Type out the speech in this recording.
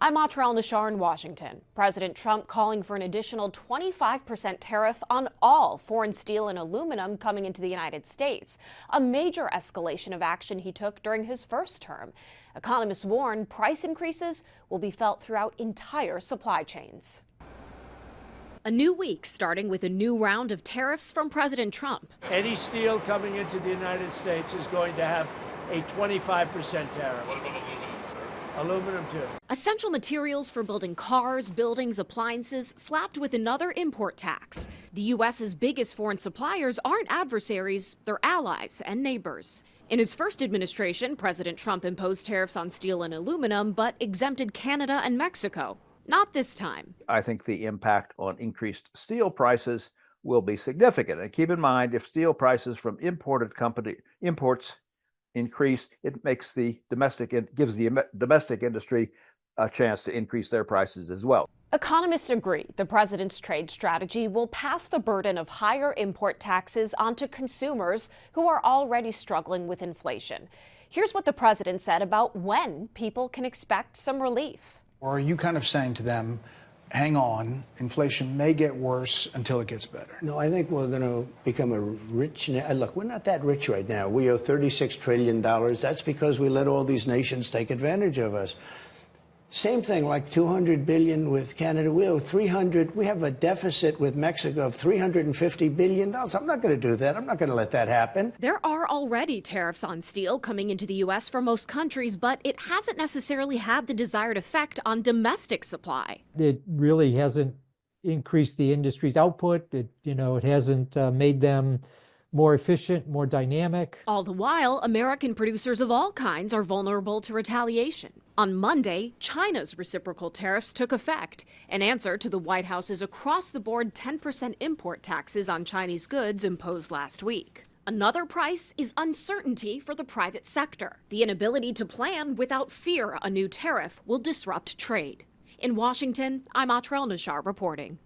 I'm Atrel Nashar in Washington. President Trump calling for an additional 25% tariff on all foreign steel and aluminum coming into the United States, a major escalation of action he took during his first term. Economists warn price increases will be felt throughout entire supply chains. A new week starting with a new round of tariffs from President Trump. Any steel coming into the United States is going to have a 25% tariff. What about aluminum, sir? Aluminum, too. Essential materials for building cars, buildings, appliances slapped with another import tax. The U.S.'s biggest foreign suppliers aren't adversaries, they're allies and neighbors. In his first administration, President Trump imposed tariffs on steel and aluminum, but exempted Canada and Mexico. Not this time. I think the impact on increased steel prices will be significant. And keep in mind, if steel prices from imports increase, it makes gives the domestic industry a chance to increase their prices as well. Economists agree the president's trade strategy will pass the burden of higher import taxes onto consumers who are already struggling with inflation. Here's what the president said about when people can expect some relief. Or are you kind of saying to them, hang on, inflation may get worse until it gets better? No, I think we're going to become a rich. Look, we're not that rich right now. We owe $36 trillion. That's because we let all these nations take advantage of us. Same thing, like $200 billion with Canada. We owe 300. We have a deficit with Mexico of $350 billion. I'm not going to do that. I'm not going to let that happen. There are already tariffs on steel coming into the U.S. from most countries, but it hasn't necessarily had the desired effect on domestic supply. It really hasn't increased the industry's output. It hasn't made them more efficient, more dynamic. All the while, American producers of all kinds are vulnerable to retaliation. On Monday, China's reciprocal tariffs took effect, an answer to the White House's across-the-board 10% import taxes on Chinese goods imposed last week. Another price is uncertainty for the private sector. The inability to plan without fear a new tariff will disrupt trade. In Washington, I'm Atrel Nashar reporting.